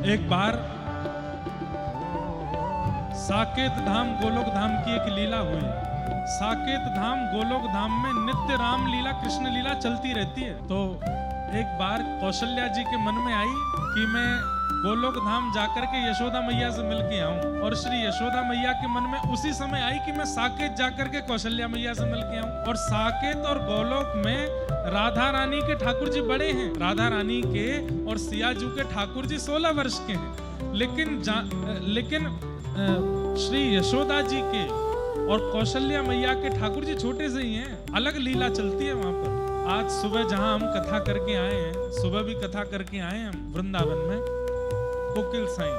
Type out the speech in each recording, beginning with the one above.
एक बार साकेत धाम गोलोक धाम की एक लीला हुई। साकेत धाम गोलोक धाम में नित्य राम लीला कृष्ण लीला चलती रहती है। तो एक बार कौशल्या जी के मन में आई कि मैं गोलोक धाम जाकर के यशोदा मैया से मिल के आऊं, और श्री यशोदा मैया के मन में उसी समय आई कि मैं साकेत जाकर के कौशल्या मैया से मिल के आऊं। और साकेत और गोलोक में राधा रानी के ठाकुर जी बड़े हैं, राधा रानी के और सियाजू के ठाकुर जी 16 वर्ष के हैं, लेकिन श्री यशोदा जी के और कौशल्या मैया के ठाकुर जी छोटे से ही हैं। अलग लीला चलती है वहां पर। आज सुबह जहां हम कथा करके आए हैं, सुबह भी कथा करके आए हैं हम वृंदावन में, कोकिल साईं,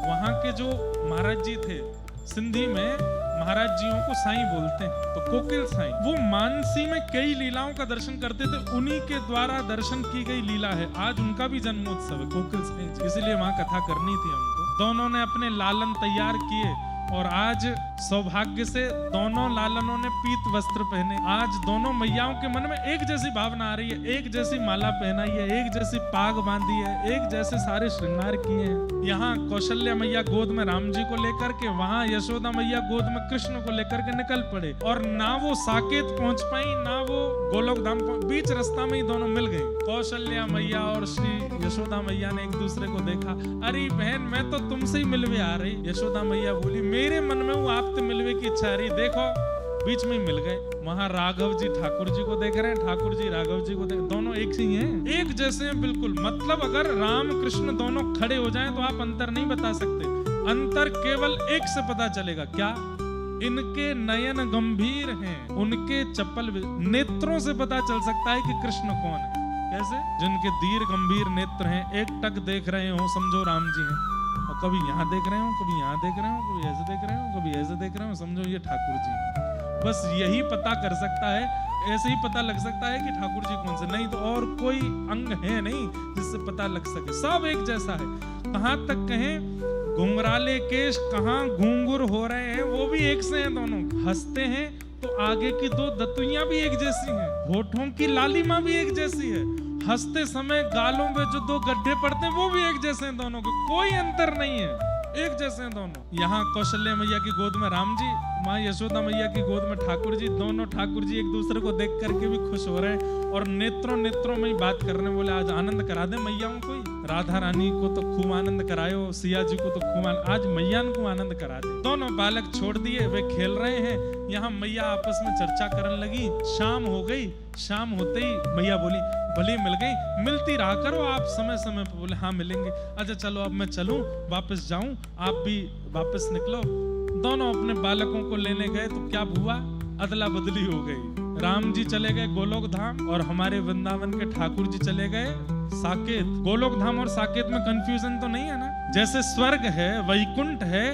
वहां के जो महाराज जी थे, सिंधी में महाराज जियों को साईं बोलते हैं, तो कोकिल साईं वो मानसी में कई लीलाओं का दर्शन करते थे, उन्हीं के द्वारा दर्शन की गई लीला है। आज उनका भी जन्मोत्सव है कोकिल साईं जी, इसलिए वहां कथा करनी थी हमको। दोनों ने अपने लालन तैयार किए और आज सौभाग्य से दोनों लालनों ने पीत वस्त्र पहने। आज दोनों मैयाओं के मन में एक जैसी भावना आ रही है, एक जैसी माला पहनाई है, एक जैसी पाग बांधी है, एक जैसे सारे श्रृंगार किए हैं। यहाँ कौशल्या मैया गोद में राम जी को लेकर के, वहां यशोदा मैया गोद में कृष्ण को लेकर के निकल पड़े, और ना वो साकेत पहुंच पाई ना वो गोलोक धाम, बीच रास्ता में ही दोनों मिल गए। कौशल्या मैया और श्री यशोदा मैया ने एक दूसरे को देखा, अरे बहन मैं तो तुमसे ही मिलवे आ रही। यशोदा मैया बोली, मेरे मन में वो आपसे मिलवे की इच्छा आ रही, देखो बीच में ही मिल गए। वहां राघव जी ठाकुर जी को देख रहे हैं, ठाकुर जी राघव जी को देख, दोनों एक ही हैं, एक जैसे हैं बिल्कुल। मतलब अगर राम कृष्ण दोनों खड़े हो जाएं तो आप अंतर नहीं बता सकते, अंतर केवल एक से पता चलेगा, क्या? इनके नयन गंभीर हैं, उनके चपल नेत्रों से पता चल सकता है कि कृष्ण कौन है। कैसे? जिनके दीर्घ गंभीर नेत्र हैं, एक टक देख रहे हो समझो राम जी हैं, और कभी यहाँ देख रहे हो, कभी यहाँ देख रहे हो, कभी ऐसे देख रहे हो, कभी ऐसे देख रहे हो, समझो ये ठाकुर जी हैं। बस यही पता कर सकता है, ऐसे ही पता लग सकता है कि ठाकुर जी कौन से, नहीं तो और कोई अंग है नहीं जिससे पता लग सके, सब एक जैसा है। कहां तक कहें घुंघराले केश कहां घुंघुर हो रहे हैं, वो भी एक से हैं दोनों। हंसते हैं तो आगे की दो दतुइयां भी एक जैसी हैं, होठों की लालिमा भी एक जैसी है, हंसते समय गालों में जो दो गड्ढे पड़ते हैं वो भी एक जैसे हैं दोनों के, कोई अंतर नहीं है, एक जैसे हैं दोनों। यहाँ कौशल्या मैया की गोद में राम जी, माँ यशोदा मैया की गोद में ठाकुर जी, दोनों ठाकुर जी एक दूसरे को देख करके भी खुश हो रहे हैं और नेत्रों नेत्रों में ही बात करने, बोले आज आनंद करा दे मैयाओं को, राधा रानी को तो खूब आनंद करायो, सिया जी को तो खूब आज मैया को आनंद करा दे। दोनों बालक छोड़ दिए, वे खेल रहे हैं। यहाँ मैया आपस में चर्चा करने लगी। शाम हो गई, शाम होते ही मैया बोली, भले मिल गई, मिलती रहा करो आप समय समय पर। बोले हाँ मिलेंगे। अच्छा चलो अब मैं चलूं, वापस जाऊं, आप भी वापस निकलो। दोनों अपने बालकों को लेने गए तो क्या हुआ, अदला बदली हो गई। राम जी चले गए गोलोक धाम और हमारे वृंदावन के ठाकुर जी चले गए साकेत। गोलोक धाम और साकेत में कंफ्यूजन तो नहीं है ना? जैसे स्वर्ग है, वैकुंठ है,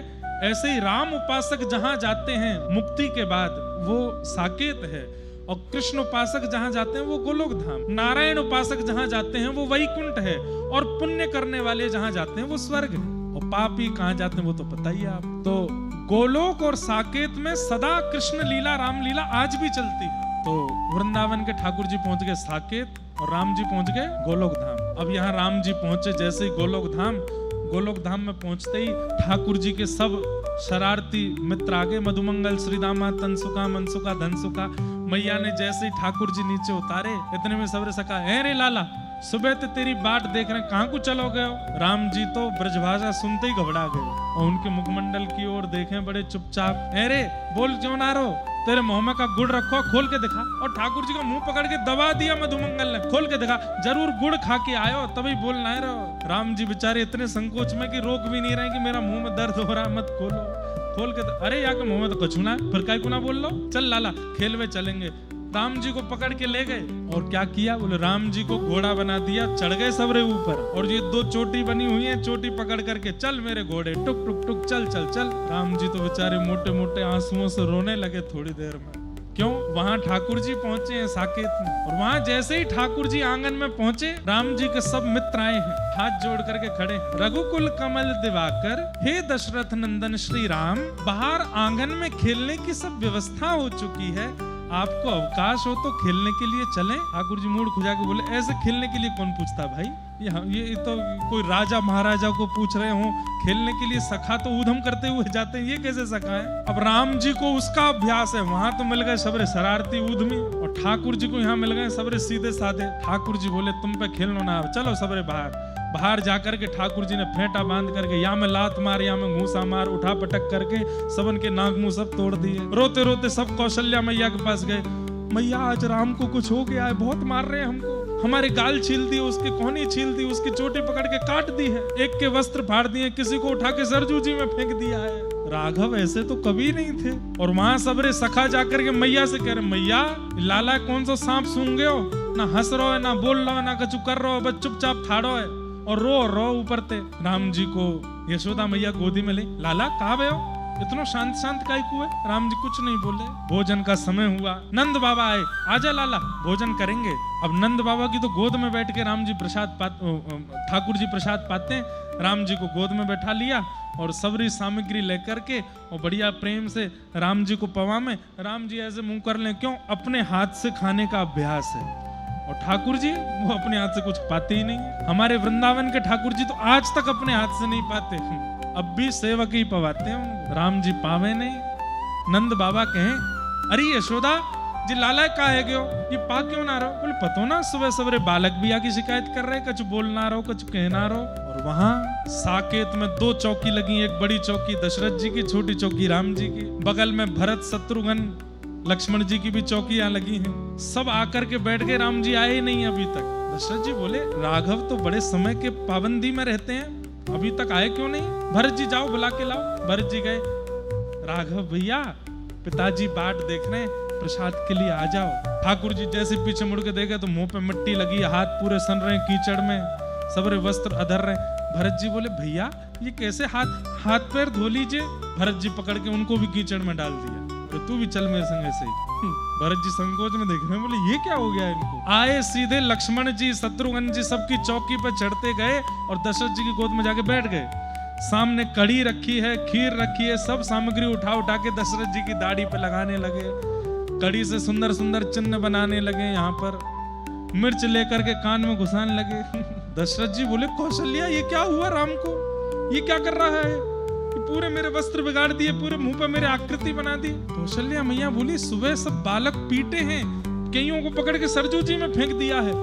ऐसे ही राम उपासक जहां जाते हैं मुक्ति के बाद वो साकेत है, और कृष्ण उपासक जहां जाते हैं वो गोलोक धाम, नारायण उपासक जहां जाते हैं वो वैकुंठ है, और पुण्य करने वाले जहां जाते हैं वो स्वर्ग है, और पापी कहां जाते हैं वो तो पता ही है आप। तो गोलोक और साकेत में सदा कृष्ण लीला राम लीला आज भी चलती है। तो वृंदावन के ठाकुर जी पहुंच गए साकेत और राम जी पहुंच गए गोलोक धाम। अब यहाँ राम जी पहुंचे जैसे ही गोलोक धाम में पहुंचते ही ठाकुर जी के सब शरारती मित्र आगे, मधुमंगल श्रीदामा तनसुका मनसुका धनसुका। मैया ने जैसे ही ठाकुर जी नीचे उतारे, इतने में सबरे सका, है रे लाला सुबह तो तेरी बाट देख रहे, कहां को चलो गए हो? राम जी तो ब्रजभाषा सुनते ही घबरा गए और उनके मुखमंडल की ओर देखें बड़े चुपचाप। अरे बोल क्यों ना रहो, तेरे मुंह में का गुड़ रखो, खोल के दिखा। और ठाकुर जी का मुंह पकड़ के दबा दिया मधुमंगल ने, खोल के दिखा, जरूर गुड़ खा के आयो तभी बोलना है रहो। राम जी बेचारे इतने संकोच में कि रोक भी नहीं रहे कि मेरा मुंह में दर्द हो रहा, मत खोलो। खोल के अरे यार मुंह में तो कछु ना, फिर काय को ना बोल लो, चल लाला खेलवे चलेंगे। राम जी को पकड़ के ले गए और क्या किया, बोले राम जी को घोड़ा बना दिया, चढ़ गए सबरे ऊपर, और ये दो चोटी बनी हुई है, चोटी पकड़ करके चल मेरे घोड़े, टुक टुक टुक चल चल चल। राम जी तो बेचारे मोटे मोटे आंसुओं से रोने लगे थोड़ी देर में। क्यों? वहां ठाकुर जी पहुंचे हैं साकेत में, और वहां जैसे ही ठाकुर जी आंगन में पहुंचे, राम जी के सब मित्र आए हैं, हाथ जोड़ करके खड़े। रघुकुल कमल दिवाकर, हे दशरथ नंदन श्री राम, बाहर आंगन में खेलने की सब व्यवस्था हो चुकी है, आपको अवकाश हो तो खेलने के लिए चलें। ठाकुर जी मूड खुजा के बोले, ऐसे खेलने के लिए कौन पूछता भाई, ये तो कोई राजा महाराजा को पूछ रहे हो खेलने के लिए, सखा तो ऊधम करते हुए जाते हैं, ये कैसे सखा है? अब राम जी को उसका अभ्यास है, वहां तो मिल गए सबरे शरारती ऊधमी, और ठाकुर जी को यहाँ मिल गए सबरे सीधे साधे। ठाकुर जी बोले तुम पे खेलना ना, चलो सबरे बाहर जाकर के ठाकुर जी ने फेंटा बांध करके या में लात मार या में घूसा मार, उठा पटक करके सबन के नाक मुंह सब तोड़ दिए। रोते रोते सब कौशल्या मैया के पास गए, मैया आज राम को कुछ हो गया है, बहुत मार रहे हैं हमको, हमारे गाल छील दिए, उसकी कोहनी छील दी, उसकी चोटी पकड़ के काट दी है, एक के वस्त्र फाड़ दिए, किसी को उठा के सरजू जी में फेंक दिया है। राघव ऐसे तो कभी नहीं थे। और वहां सबरे सखा जाकर के मैया से कह रहे, मैया लाला कौन सा सांप सूंघ गए हो, ना हंस रहो है, ना बोल रहो है, ना कछु कर रहो है, बस चुपचाप थाड़ो है और रो ऊपर ते। राम जी को यशोदा मैया गोदी में ली, लाला कहाँ गए हो, इतना शांत काहे को है? राम जी कुछ नहीं बोले। भोजन का समय हुआ, नंद बाबा आए, आजा लाला भोजन करेंगे। अब नंद बाबा की तो गोद में बैठ के राम जी ठाकुर जी प्रसाद पाते हैं। राम जी को गोद में बैठा लिया और सबरी सामग्री लेकर के और बढ़िया प्रेम से राम जी को पवा में, राम जी ऐसे मुंह कर ले, क्यों? अपने हाथ से खाने का अभ्यास है। और ठाकुर जी वो अपने हाथ से कुछ पाते ही नहीं। हमारे वृंदावन के ठाकुर जी तो आज तक अपने हाथ से नहीं पाते, अब भी सेवक ही पवाते हैं। राम जी पावे नहीं। नंद बाबा कहें, अरे यशोदा जी लाला का है गयो, ये पा क्यों ना रहो? बोले पतो ना सुबह सवेरे बालक भी आके शिकायत कर रहे, कुछ बोल ना रहो, कुछ कह ना रहो। और वहां साकेत में 2 चौकी लगी, एक बड़ी चौकी दशरथ जी की, छोटी चौकी राम जी की, बगल में भरत शत्रुघ्न लक्ष्मण जी की भी चौकियां लगी हैं। सब आकर के बैठ गए, राम जी आए नहीं अभी तक। दशरथ जी बोले, राघव तो बड़े समय के पाबंदी में रहते हैं, अभी तक आए क्यों नहीं? भरत जी जाओ बुला के लाओ। भरत जी गए, राघव भैया पिताजी बाट देख रहे हैं, प्रसाद के लिए आ जाओ। ठाकुर जी जैसे पीछे मुड़ के देखे तो मुंह पे मिट्टी लगी, हाथ पूरे सन रहे कीचड़ में, सबरे वस्त्र अधर रहे। भरत जी बोले, भैया ये कैसे हाथ पैर धो लीजिए। भरत जी पकड़ के उनको भी कीचड़ में डाल दिया, तो तू भी चल मेरे संग ऐसे ही। भरत जी संकोच में देख रहे हैं, बोले ये क्या हो गया इनको? आए सीधे लक्ष्मण जी शत्रुघ्न जी सबकी चौकी पर चढ़ते गए और दशरथ जी की गोद में जाके बैठ गए। सामने कढ़ी रखी है, खीर रखी है, सब सामग्री उठा के दशरथ जी की दाढ़ी पे लगाने लगे। कढ़ी से सुंदर सुंदर चिन्ह बनाने लगे, यहाँ पर मिर्च लेकर के कान में घुसाने लगे। दशरथ जी बोले, कौशल्या ये क्या हुआ राम को, ये क्या कर रहा है? पूरे मेरे वस्त्र बिगाड़ दिए, पूरे मुंह पे मेरे आकृति बना दी। कौशल्या मैया बोली, सुबह सब बालक पीटे हैं, कईयों को पकड़ के सरजू जी में फेंक दिया है,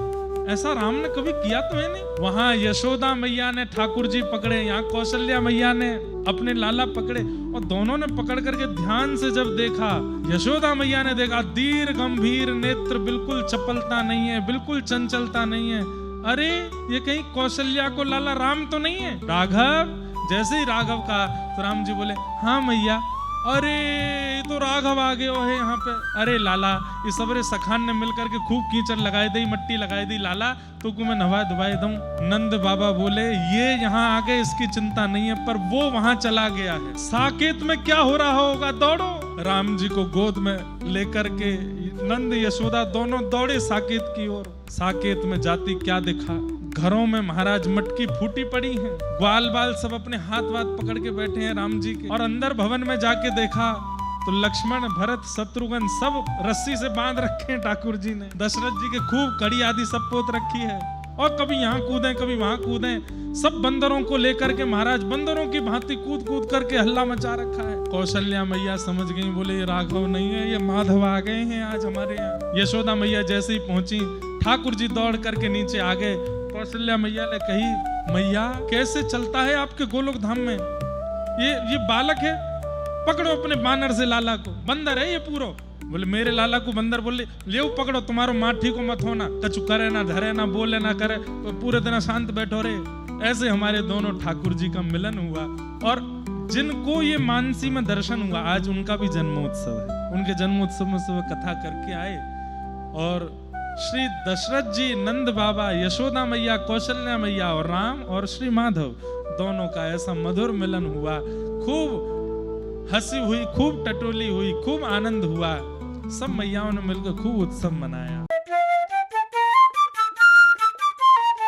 ऐसा राम ने कभी किया तो है नहीं। वहां यशोदा मैया ने ठाकुर जी पकड़े, यहाँ कौशल्या मैया ने अपने लाला पकड़े, और दोनों ने पकड़ करके ध्यान से जब देखा, यशोदा मैया ने देखा दीर्घ गंभीर नेत्र, बिल्कुल चपलता नहीं है, बिल्कुल चंचलता नहीं है। अरे ये कहीं कौशल्या को लाला राम तो नहीं है? राघव, जैसे ही राघव कहा तो राम जी बोले, हाँ मैया। अरे तो राघव आ गए है यहाँ पे। अरे लाला, इस सबरे सखान ने मिलकर के खूब कीचड़ लगाई दी, मट्टी लगाई दी, लाला तो को मैं नवा धुवाई दूं। नंद बाबा बोले, ये यहाँ आ गए इसकी चिंता नहीं है, पर वो वहां चला गया है, साकेत में क्या हो रहा होगा, दौड़ो। राम जी को गोद में लेकर के नंद यशोदा दोनों दौड़े साकेत की ओर। साकेत में जाती क्या दिखा, घरों में महाराज मटकी फूटी पड़ी है, ग्वाल बाल सब अपने हाथ वाथ पकड़ के बैठे हैं राम जी के। और अंदर भवन में जाके देखा तो लक्ष्मण भरत शत्रुघ्न सब रस्सी से बांध रखे हैं ठाकुर जी ने। दशरथ जी के खूब कड़ी आदि सब पोत रखी है, और कभी यहाँ कूदे कभी वहां कूदे, सब बंदरों को लेकर के महाराज बंदरों की भांति कूद कूद करके हल्ला मचा रखा है। कौशल्या मैया समझ गई, बोले ये राघव नहीं है, ये माधव आ गए हैं आज हमारे यहाँ। यशोदा मैया जैसे ही पहुंची, ठाकुर जी दौड़ करके नीचे आ गए। कौशल्या मैया ने कही, मैया कैसे चलता है आपके गोलोक धाम में, ये बालक है, पकड़ो अपने बानर से लाला को, बंदर है ये पूरा। बोले मेरे लाला को बंदर? बोले ले पकड़ो, तुम्हारो माठी को मत होना, कछु करे ना धरे ना बोले ना करे, तो पूरे दिन शांत बैठो रे। ऐसे हमारे दोनों ठाकुर जी का मिलन हुआ, और जिनको ये मानसी में दर्शन हुआ, आज उनका भी जन्मोत्सव है। उनके जन्मोत्सव में सुबह कथा करके आए, और श्री दशरथ जी, नंद बाबा, यशोदा मैया, कौशल्या मैया और राम और श्री माधव दोनों का ऐसा मधुर मिलन हुआ। खूब हंसी हुई, खूब टटोली हुई, खूब आनंद हुआ, सब मैयाओं ने मिलकर खूब उत्सव मनाया।